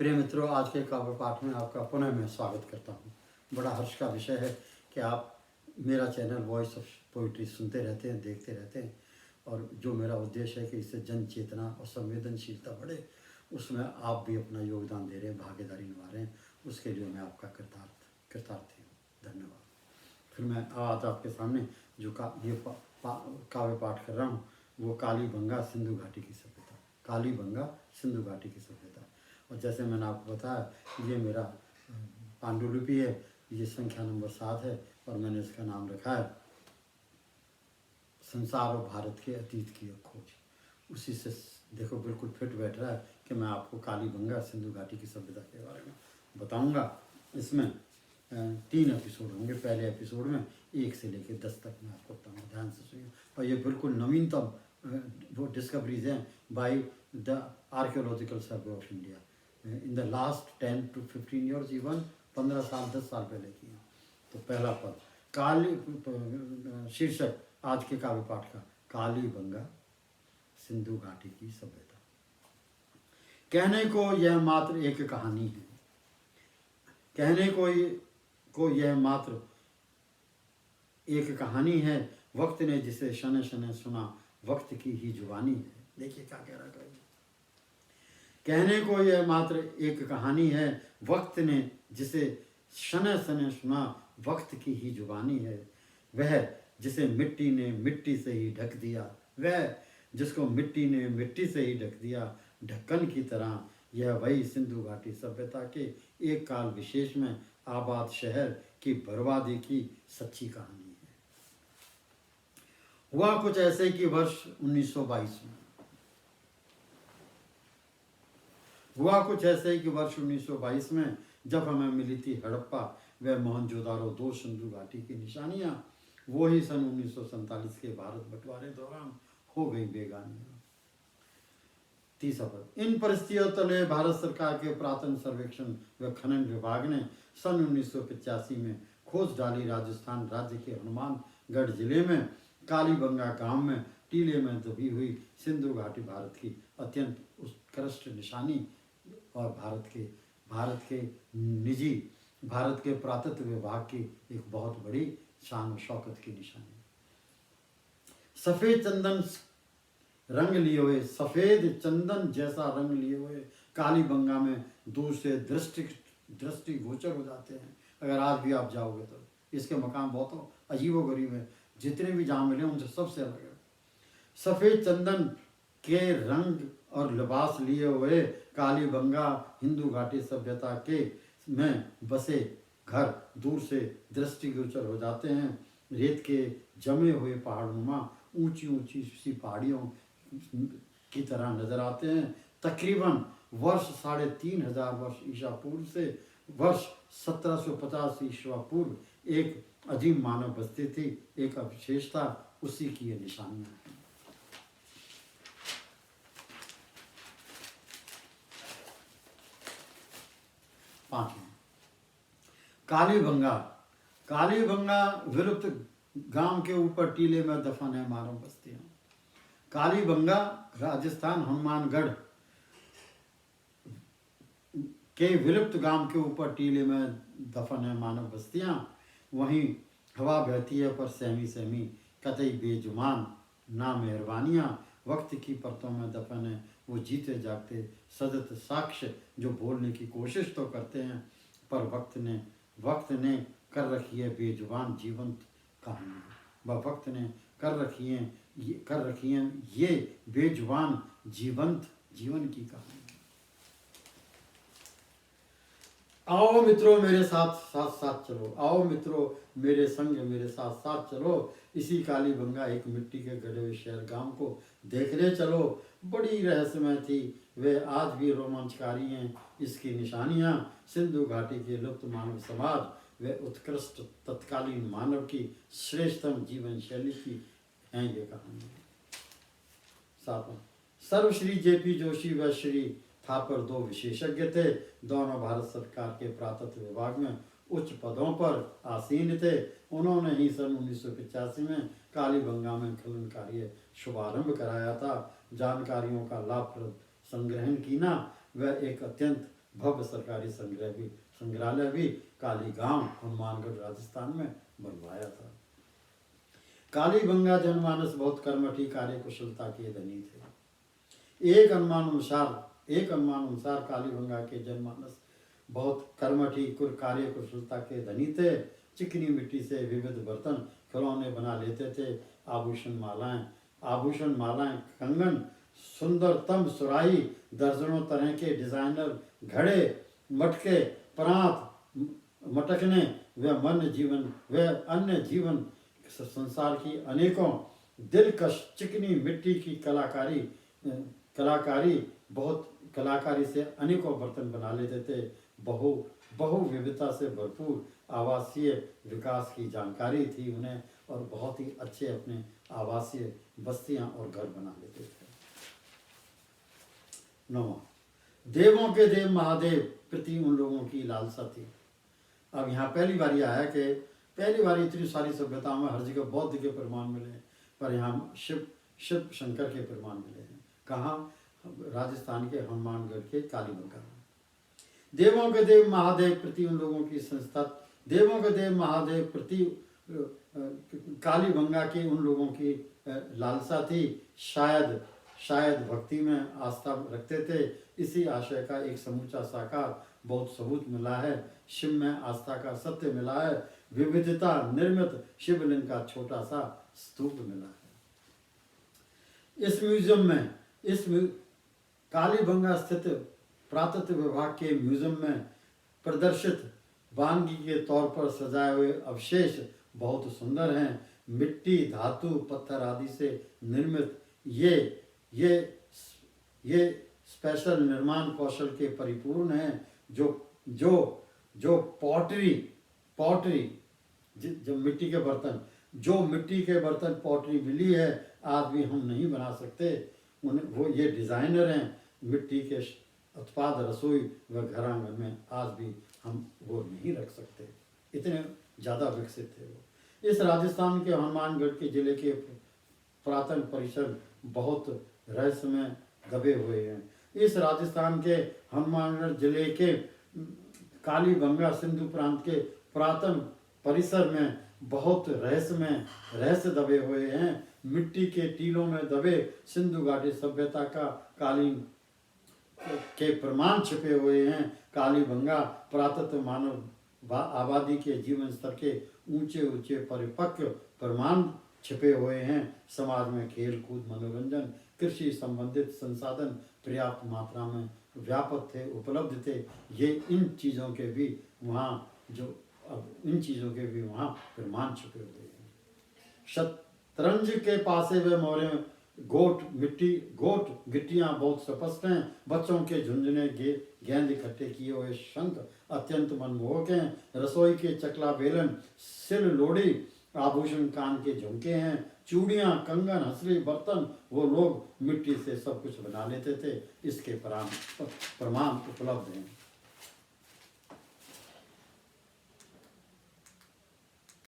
प्रिय मित्रों, आज के काव्य पाठ में आपका पुनः मैं स्वागत करता हूँ। बड़ा हर्ष का विषय है कि आप मेरा चैनल वॉइस ऑफ पोइट्री सुनते रहते हैं, देखते रहते हैं, और जो मेरा उद्देश्य है कि इससे जन चेतना और संवेदनशीलता बढ़े, उसमें आप भी अपना योगदान दे रहे हैं, भागीदारी निभा रहे हैं। उसके लिए मैं आपका कृतार्थी हूँ। धन्यवाद। फिर मैं आज आपके सामने जो काव्य पाठ कर रहा हूँ वो कालीबंगा सिंधु घाटी की सभ्यता। कालीबंगा सिंधु घाटी की सभ्यता। और जैसे मैंने आपको बताया, ये मेरा पांडुलिपि है, ये संख्या नंबर 7 है, और मैंने इसका नाम रखा है संसार और भारत के अतीत की खोज। उसी से देखो बिल्कुल फिट बैठ रहा है कि मैं आपको कालीबंगा सिंधु घाटी की सभ्यता के बारे में बताऊंगा। इसमें 3 एपिसोड होंगे। पहले एपिसोड में 1 से लेकर 10 तक मैं आपको बताऊंगा, ध्यान से सुनिए। और ये बिल्कुल नवीनतम वो डिस्कवरीज हैं by the archaeological survey of India in the last 10 to 15 years, even 15 साल 10 साल पहले की। तो पहला पद शीर्षक आज के काव्य पाठ का, कालीबंगा सिंधु घाटी की सभ्यता। कहने को यह मात्र एक कहानी है, कहने को यह मात्र एक कहानी है, वक्त ने जिसे शने शने सुना, वक्त की ही जुबानी है। देखिए क्या कह रहा है। कहने को यह मात्र एक कहानी है, वक्त ने जिसे शने शने सुना, वक्त की ही जुबानी है। वह जिसे मिट्टी ने मिट्टी से ही ढक दिया, वह जिसको मिट्टी ने मिट्टी से ही ढक दिया, ढक्कन की तरह यह वही सिंधु घाटी सभ्यता के एक काल विशेष में आबाद शहर की बर्बादी की सच्ची कहानी है। हुआ कुछ ऐसे कि वर्ष 1922 में वर्ष 1922 में जब हमें मिली थी हड़प्पा व मोहनजोदारो 2 सिंधु घाटी की निशानियां, वो ही सन 1947 के भारत बंटवारे दौरान हो गई बेगानियां। तीसरा पद। इन परिस्थितियों तले भारत सरकार के पुरातन सर्वेक्षण व खनन विभाग ने सन 1985 में खोज डाली राजस्थान राज्य के हनुमानगढ़ जिले में कालीबंगा गांव में टीले में दबी हुई सिंधु घाटी भारत की अत्यंत उत्कृष्ट निशानी और भारत के पुरातत्व विभाग की एक बहुत बड़ी शान और शौकत की निशानी। सफेद चंदन जैसा रंग लिए हुए कालीबंगा में दूर से दृष्टि गोचर हो जाते हैं। अगर आज भी आप जाओगे तो इसके मकान बहुत अजीबोगरीब है, जितने भी जहाँ मिले उनसे सबसे अलग है। सफेद चंदन के रंग और लिबास लिए हुए कालीबंगा हिंदू घाटी सभ्यता के में बसे घर दूर से दृष्टिगोचर हो जाते हैं। रेत के जमे हुए पहाड़नुमा ऊंची ऊंची सी पहाड़ियों की तरह नजर आते हैं। तकरीबन वर्ष 3500 वर्ष ईसा पूर्व से वर्ष 1750 ईसा पूर्व एक अजीब मानव बस्ती थी, एक अवशेषता, उसी की ये निशानियां हैं। 5 कालीबंगा विलुप्त गांव के ऊपर टीले में दफन है मानव बस्तियां। कालीबंगा राजस्थान हनुमानगढ़ के विलुप्त गांव के ऊपर टीले में दफन है मानव बस्तियां। वहीं हवा बहती है पर सहमी सहमी, कतई बेजुबान ना मेहरबानियां। वक्त की परतों में दफन है वो जीते जागते सजत साक्ष्य, जो बोलने की कोशिश तो करते हैं पर वक्त ने कर रखी है बेजुबान जीवंत कहानी। वक्त ने कर रखी है ये बेजुबान जीवन की कहानी। आओ मित्रों मेरे साथ चलो, आओ मित्रों मेरे संग मेरे साथ चलो, इसी कालीबंगा एक मिट्टी के गढ़े हुए शहर गांव को देखने चलो। बड़ी रहस्यमय थी, वे आज भी रोमांचकारी हैं। इसकी निशानियां सिंधु घाटी के लुप्त मानव समाज व उत्कृष्ट तत्कालीन मानव की श्रेष्ठतम जीवन शैली की हैं ये कहानी। 7वां। सर्वश्री JP जोशी व श्री थापर 2 विशेषज्ञ थे। दोनों भारत सरकार के पुरातत्व विभाग में उच्च पदों पर आसीन थे। उन्होंने ही सन 1985 में कालीबंगा में खनन कार्य शुभारंभ कराया था। जानकारियों का लाभप्रद संग्रहण कीना व एक अत्यंत भव्य सरकारी संग्रहालय भी काली गांव हनुमानगढ़ राजस्थान में बनवाया था। कालीबंगा जनमानस बहुत कर्मठी कार्य कुशलता के धनी थे। एक अनुमान अनुसार कालीबंगा के जनमानस बहुत कर्मठी कार्य कुशलता के धनी थे। चिकनी मिट्टी से विविध बर्तन खिलौने बना लेते थे। आभूषण मालाएं, कंगन, सुंदरतम सुराही, दर्जनों तरह के डिजाइनर घड़े, मटके, प्रांत, मटकने व अन्य जीवन संसार की अनेकों दिलकश चिकनी मिट्टी की कलाकारी से अनेकों बर्तन बना लेते थे। बहु विविधता से भरपूर आवासीय विकास की जानकारी थी उन्हें और बहुत ही अच्छे अपने आवासीय बस्तियां और घर बना लेते थे। 9, देवों के देव महादेव प्रति उन लोगों की लालसा थी। अब यहाँ पहली बार यह है कि पहली बार इतनी सारी सभ्यताओं में हर जगह बौद्ध के प्रमाण मिले, पर यहाँ शिव शंकर के प्रमाण मिले हैं। कहाँ? राजस्थान के हनुमानगढ़ के कालीबंगा में। देवों के देव महादेव प्रति उन लोगों की संस्था, देवों के देव महादेव प्रति कालीबंगा के उन लोगों की लालसा थी। शायद भक्ति में आस्था रखते थे। इसी आशय का एक समूचा साकार बहुत सबूत मिला है। शिव में आस्था का सत्य मिला है। विविधता निर्मित शिवलिंग का छोटा सा स्तूप मिला है। इस म्यूजियम में कालीबंगा स्थित पुरातत्व विभाग के म्यूजियम में प्रदर्शित वानगी के तौर पर सजाए हुए अवशेष बहुत सुंदर हैं। मिट्टी, धातु, पत्थर आदि से निर्मित ये स्पेशल निर्माण कौशल के परिपूर्ण हैं। जो पॉटरी जो मिट्टी के बर्तन पॉटरी मिली है, आज भी हम नहीं बना सकते। वो ये डिजाइनर हैं। मिट्टी के उत्पाद रसोई व घरांगन में आज भी हम वो नहीं रख सकते, इतने ज़्यादा विकसित थे वो। इस राजस्थान के हनुमानगढ़ के जिले के पुरातन परिसर बहुत रहस्य में दबे हुए हैं। इस राजस्थान के हनुमानगढ़ जिले के कालीबंगा सिंधु प्रांत के पुरातन परिसर में बहुत रहस्य दबे हुए हैं। मिट्टी के टीलों में दबे सिंधु घाटी सभ्यता का कालीन के प्रमाण छिपे हुए हैं। कालीबंगा पुरातत्व मानव आबादी के जीवन स्तर के ऊंचे परिपक्व प्रमाण छिपे हुए हैं। समाज में खेल कूद, मनोरंजन, कृषि संबंधित संसाधन पर्याप्त मात्रा में व्यापक थे, उपलब्ध थे। इन चीज़ों के भी वहाँ प्रमाण छिपे हुए हैं। शतरंज के पासे व मोरे गोट गिट्टियां बहुत स्पष्ट हैं। बच्चों के झुंझुने गेंद इकट्ठे किए हुए शंख अत्यंत मनमोहक हैं। रसोई के चकला बेलन, सिल लोड़ी, आभूषण कान के झुमके हैं। चूड़ियां, कंगन, हंसली, बर्तन वो लोग मिट्टी से सब कुछ बना लेते थे। इसके प्रमाण उपलब्ध हैं।